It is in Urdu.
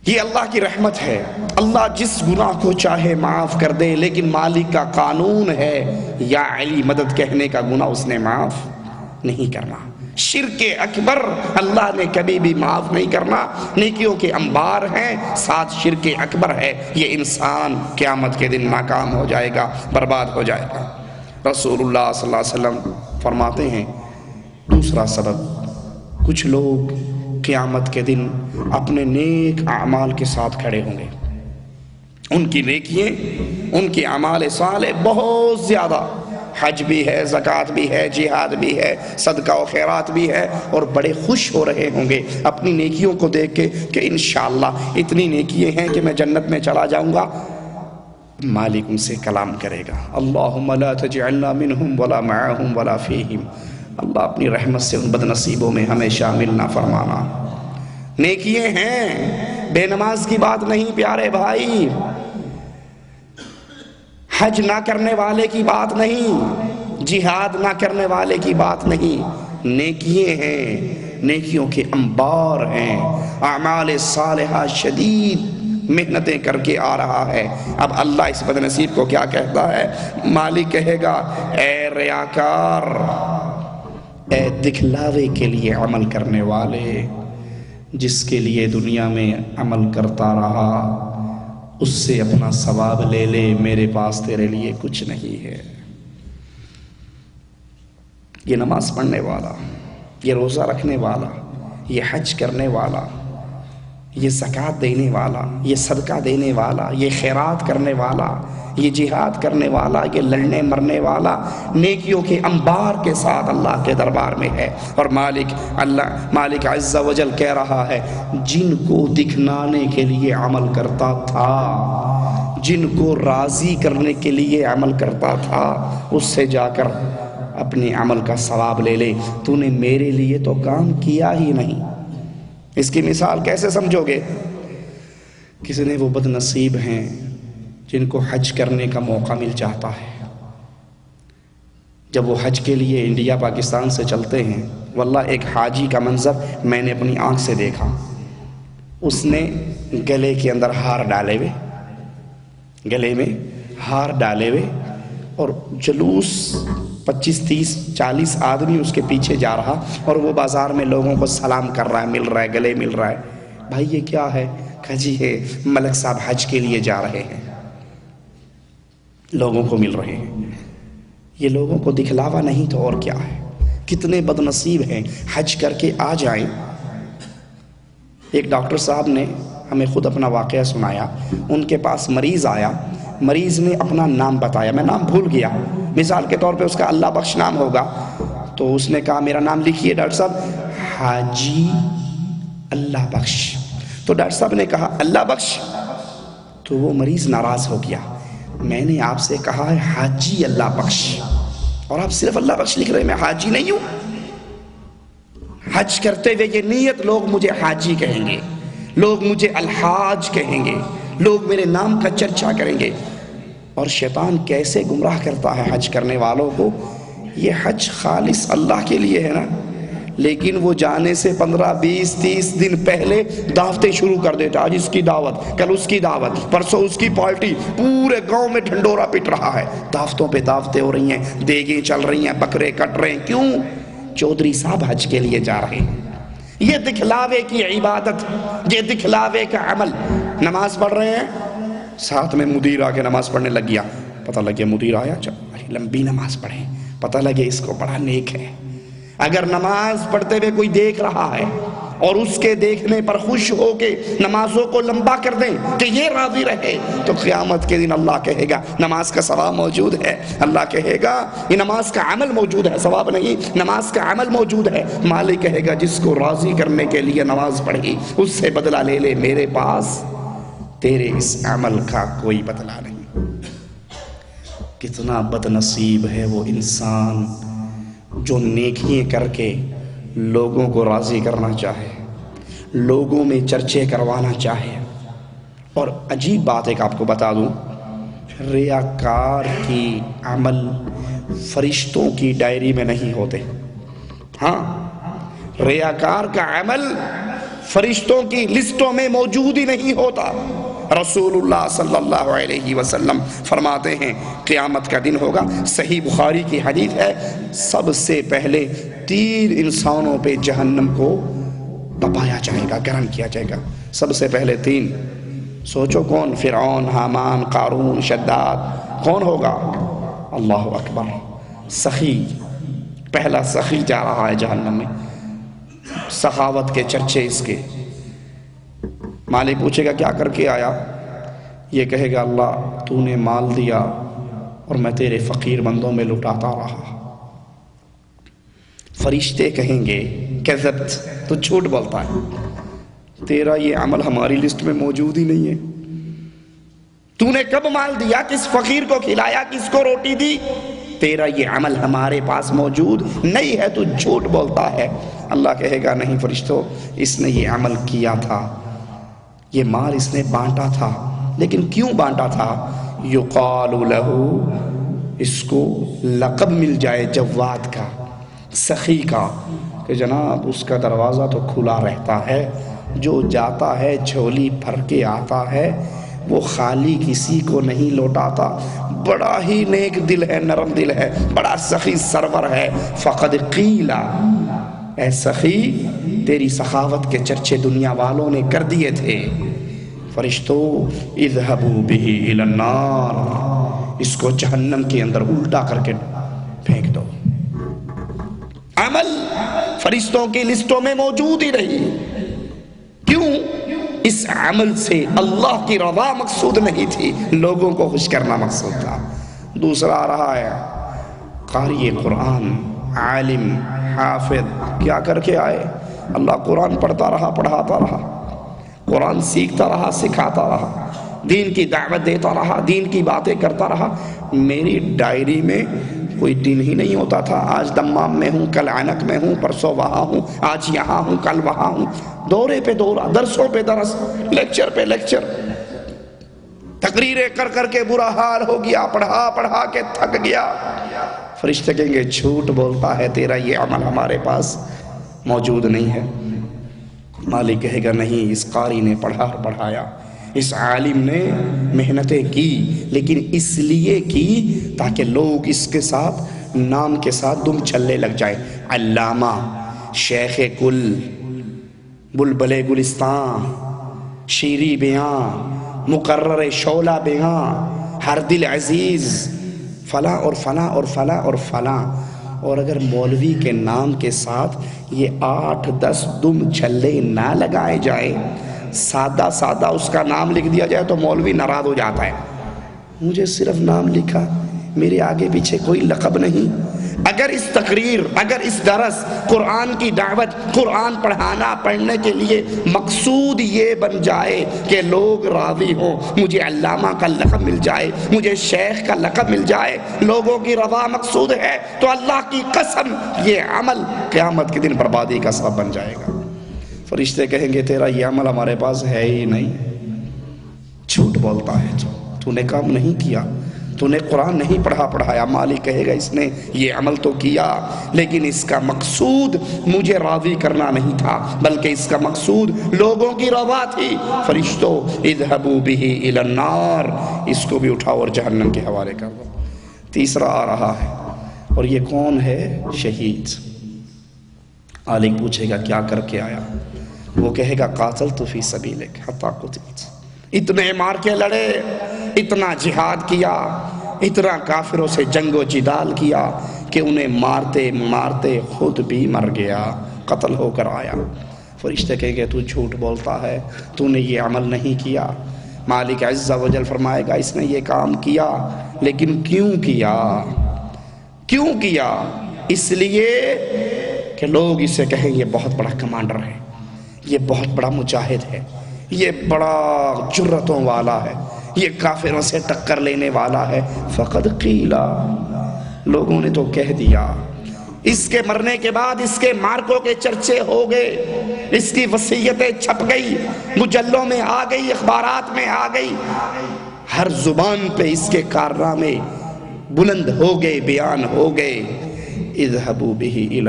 یہ اللہ کی رحمت ہے، اللہ جس گناہ کو چاہے معاف کر دے، لیکن مالک کا قانون ہے یا علی مدد کہنے کا گناہ اس نے معاف نہیں کرنا۔ شرک اکبر اللہ نے کبھی بھی معاف نہیں کرنا، نیکیوں کے انبار ہیں، ساتھ شرک اکبر ہے، یہ انسان قیامت کے دن ناکام ہو جائے گا، برباد ہو جائے گا۔ رسول اللہ صلی اللہ علیہ وسلم فرماتے ہیں دوسرا سبب، کچھ لوگ قیامت کے دن اپنے نیک اعمال کے ساتھ کھڑے ہوں گے، ان کی نیکییں، ان کی اعمال صالح بہت زیادہ، حج بھی ہے، زکوٰۃ بھی ہے، جہاد بھی ہے، صدقہ و خیرات بھی ہے، اور بڑے خوش ہو رہے ہوں گے اپنی نیکیوں کو دیکھ کے کہ انشاءاللہ اتنی نیکییں ہیں کہ میں جنت میں چلا جاؤں گا۔ مالک ان سے کلام کرے گا، اللہم لا تجعلنا منہم ولا معہم ولا فیہم، اللہ اپنی رحمت سے ان بد نصیبوں میں ہمیں شامل نہ فرمانا۔ نیکییں ہیں، بے نماز کی بات نہیں پیارے بھائی، حج نہ کرنے والے کی بات نہیں، جہاد نہ کرنے والے کی بات نہیں، نیکییں ہیں، نیکیوں کے انبار ہیں، اعمال صالحہ شدید محنتیں کر کے آ رہا ہے۔ اب اللہ اس بد نصیب کو کیا کہتا ہے؟ مالک کہے گا اے ریاکار، اے دکھلاوے کے لیے عمل کرنے والے، جس کے لیے دنیا میں عمل کرتا رہا اس سے اپنا ثواب لے لے، میرے پاس تیرے لیے کچھ نہیں ہے۔ یہ نماز پڑھنے والا، یہ روزہ رکھنے والا، یہ حج کرنے والا، یہ زکوٰۃ دینے والا، یہ صدقہ دینے والا، یہ خیرات کرنے والا، یہ جہاد کرنے والا، یہ لڑنے مرنے والا، نیکیوں کے انبار کے ساتھ اللہ کے دربار میں ہے۔ اور مالک عز و جل کہہ رہا ہے جن کو دکھلانے کے لیے عمل کرتا تھا، جن کو راضی کرنے کے لیے عمل کرتا تھا، اس سے جا کر اپنے عمل کا ثواب لے لے، تو نے میرے لیے تو کام کیا ہی نہیں۔ اس کی مثال کیسے سمجھو گے؟ کسی نے وہ بد نصیب ہیں جن کو حج کرنے کا موقع مل جاتا ہے، جب وہ حج کے لیے انڈیا پاکستان سے چلتے ہیں، واللہ ایک حاجی کا منظر میں نے اپنی آنکھ سے دیکھا، اس نے گلے کے اندر ہار ڈالے ہوئے، گلے میں ہار ڈالے ہوئے، اور جلوس 25 30 40 آدمی اس کے پیچھے جا رہا، اور وہ بازار میں لوگوں کو سلام کر رہا ہے، مل رہا ہے، گلے مل رہا ہے۔ بھائی یہ کیا ہے؟ کہا جی ہے ملک صاحب حج کے لیے جا رہے ہیں، لوگوں کو مل رہے ہیں۔ یہ لوگوں کو دکھلاوا نہیں تو اور کیا ہے؟ کتنے بد نصیب ہیں حج کر کے آ جائیں۔ ایک ڈاکٹر صاحب نے ہمیں خود اپنا واقعہ سنایا، ان کے پاس مریض آیا، مریض نے اپنا نام بتایا، میں نام بھول گیا، مثال کے طور پہ اس کا اللہ بخش نام ہوگا، تو اس نے کہا میرا نام لکھیے ڈاکٹر صاحب، حاجی اللہ بخش۔ تو ڈاکٹر صاحب نے کہا اللہ بخش، تو وہ مریض ناراض ہو گیا، میں نے آپ سے کہا ہے حاجی اللہ بخش، اور آپ صرف اللہ بخش لکھ رہے ہیں، میں حاجی نہیں ہوں۔ حج کرتے ہوئے یہ نیت، لوگ مجھے حاجی کہیں گے، لوگ مجھے الحاج کہیں گے، لوگ میرے نام کا چرچا کریں گے۔ اور شیطان کیسے گمراہ کرتا ہے حج کرنے والوں کو، یہ حج خالص اللہ کے لیے ہے نا، لیکن وہ جانے سے 15 20 30 دن پہلے دعوتیں شروع کر دیتا، آج اس کی دعوت، کل اس کی دعوت، پرسوں اس کی پارٹی، پورے گاؤں میں ڈھنڈورا پٹ رہا ہے، دعوتوں پہ دعوتیں ہو رہی ہیں، دیگیں چل رہی ہیں، بکرے کٹ رہے ہیں، کیوں؟ چودھری صاحب حج کے لیے جا رہے ہیں۔ یہ دکھلاوے کی عبادت، یہ دکھلاوے کا عمل۔ نماز پڑھ رہے ہیں، ساتھ میں مدیر آ کے نماز پڑھنے لگ گیا، پتہ لگے مدیر آیا، چل لمبی نماز پڑھیں، پتہ لگے اس کو بڑا نیک ہے۔ اگر نماز پڑھتے ہوئے کوئی دیکھ رہا ہے اور اس کے دیکھنے پر خوش ہو کے نمازوں کو لمبا کر دیں کہ یہ راضی رہے، تو قیامت کے دن اللہ کہے گا نماز کا ثواب موجود ہے، اللہ کہے گا یہ نماز کا عمل موجود ہے، ثواب نہیں، نماز کا عمل موجود ہے۔ مالک کہے گا جس کو راضی کرنے کے لیے نماز پڑھی اس سے بدلہ لے لے، میرے پاس تیرے اس عمل کا کوئی بدلہ نہیں۔ کتنا بد نصیب ہے وہ انسان جو نیکیاں کر کے لوگوں کو راضی کرنا چاہے، لوگوں میں چرچے کروانا چاہے۔ اور عجیب بات ایک آپ کو بتا دوں، ریاکار کی عمل فرشتوں کی ڈائری میں نہیں ہوتے۔ ہاں، ریاکار کا عمل فرشتوں کی لسٹوں میں موجود ہی نہیں ہوتا۔ رسول اللہ صلی اللہ علیہ وسلم فرماتے ہیں قیامت کا دن ہوگا، صحیح بخاری کی حدیث ہے، سب سے پہلے 3 انسانوں پہ جہنم کو تپایا جائے گا، گرم کیا جائے گا۔ سب سے پہلے 3، سوچو کون؟ فرعون، حامان، قارون، شداد، کون ہوگا؟ اللہ اکبر، سخی، پہلا سخی جا رہا ہے جہنم میں، سخاوت کے چرچے اس کے۔ مالک پوچھے گا کیا کر کے آیا؟ یہ کہے گا اللہ تو نے مال دیا اور میں تیرے فقیر بندوں میں لٹاتا رہا۔ فرشتے کہیں گے کذبت، تو جھوٹ بولتا ہے، تیرا یہ عمل ہماری لسٹ میں موجود ہی نہیں ہے۔ تو نے کب مال دیا؟ کس فقیر کو کھلایا؟ کس کو روٹی دی؟ تیرا یہ عمل ہمارے پاس موجود نہیں ہے، تو جھوٹ بولتا ہے۔ اللہ کہے گا نہیں فرشتوں، اس نے یہ عمل کیا تھا، یہ مال اس نے بانٹا تھا، لیکن کیوں بانٹا تھا؟ یقال لہ، اس کو لقب مل جائے جواد کا، سخی کا، کہ جناب اس کا دروازہ تو کھلا رہتا ہے، جو جاتا ہے جھولی بھر کے آتا ہے، وہ خالی کسی کو نہیں لوٹاتا، بڑا ہی نیک دل ہے، نرم دل ہے، بڑا سخی سرور ہے۔ فقد قیل، اے سخی تیری سخاوت کے چرچے دنیا والوں نے کر دیے تھے۔ فرشتوں اذهبوا به الى النار، اس کو جہنم کے اندر الٹا کر کے پھینک دو۔ عمل فرشتوں کی لسٹوں میں موجود ہی رہی، کیوں؟ اس عمل سے اللہ کی رضا مقصود نہیں تھی، لوگوں کو خوش کرنا مقصود تھا۔ دوسرا آ رہا ہے قاری قرآن، عالم، حافظ، کیا کر کے آئے؟ اللہ قرآن پڑھتا رہا، پڑھاتا رہا، قرآن سیکھتا رہا، سکھاتا رہا، دین کی دعوت دیتا رہا، دین کی باتیں کرتا رہا۔ میری ڈائری میں کوئی دن ہی نہیں ہوتا تھا، آج دمام میں ہوں، کل عینک میں ہوں، پرسوں وہاں ہوں، آج یہاں ہوں، کل وہاں ہوں، دورے پہ دورہ، درسوں پہ درس، لیکچر پہ لیکچر، تقریریں کر کر کے برا حال ہو گیا، پڑھا پڑھا کے تھک گیا۔ فرشتے کہیں گے جھوٹ بولتا ہے، تیرا یہ عمل ہمارے پاس موجود نہیں ہے۔ مالک کہے گا نہیں، اس قاری نے پڑھا اور پڑھایا، اس عالم نے محنتیں کی، لیکن اس لیے کی تاکہ لوگ اس کے ساتھ، نام کے ساتھ دم چلنے لگ جائیں۔ علامہ، شیخ کل، بلبل گلستان، شیری بیاں، مقرر شعلہ بیاں، ہر دل عزیز، فلاں اور فلاں اور فلاں اور فلاں۔ اور اگر مولوی کے نام کے ساتھ یہ 8-10 دم چھلے نہ لگائے جائیں، سادہ سادہ اس کا نام لکھ دیا جائے، تو مولوی ناراض ہو جاتا ہے، مجھے صرف نام لکھا، میرے آگے پیچھے کوئی لقب نہیں۔ اگر اس تقریر، اگر اس درس، قرآن کی دعوت، قرآن پڑھانا، پڑھنے کے لیے مقصود یہ بن جائے کہ لوگ راضی ہوں، مجھے علامہ کا لقب مل جائے، مجھے شیخ کا لقب مل جائے، لوگوں کی رضا مقصود ہے، تو اللہ کی قسم یہ عمل قیامت کے دن بربادی کا سبب بن جائے گا۔ فرشتے کہیں گے تیرا یہ عمل ہمارے پاس ہے ہی نہیں، جھوٹ بولتا ہے، تو نے کام نہیں کیا، تو نے قرآن نہیں پڑھایا۔ مالک کہے گا اس نے یہ عمل تو کیا، لیکن اس کا مقصود مجھے راضی کرنا نہیں تھا، بلکہ اس کا مقصود لوگوں کی رضا تھی۔ فرشتوں اذهبوا به الى النار، اس کو بھی اٹھاؤ اور جہنم کے حوالے کر دو۔ تیسرا آ رہا ہے، اور یہ کون ہے؟ شہید۔ مالک پوچھے گا کیا کر کے آیا؟ وہ کہے گا قاتلت فی سبیلک حتی قتلت، اتنے مار کے لڑے، اتنا جہاد کیا، اتنا کافروں سے جنگ و جدال کیا کہ انہیں مارتے مارتے خود بھی مر گیا، قتل ہو کر آیا۔ فرشتے کہیں گے تو جھوٹ بولتا ہے، تو نے یہ عمل نہیں کیا۔ مالک عز و جل فرمائے گا اس نے یہ کام کیا، لیکن کیوں کیا؟ کیوں کیا؟ اس لیے کہ لوگ اسے کہیں یہ بہت بڑا کمانڈر ہے، یہ بہت بڑا مجاہد ہے، یہ بڑا جرتوں والا ہے، یہ کافروں سے ٹکر لینے والا ہے۔ فقد قیلا، لوگوں نے تو کہہ دیا۔ اس کے مرنے کے بعد اس کے مارکوں کے چرچے ہو گئے، اس کی وصیتیں چھپ گئی، مجلوں میں آ گئی، اخبارات میں آ گئی، ہر زبان پہ اس کے کارنامے بلند ہو گئے، بیان ہو گئے۔ اذهبوا به الى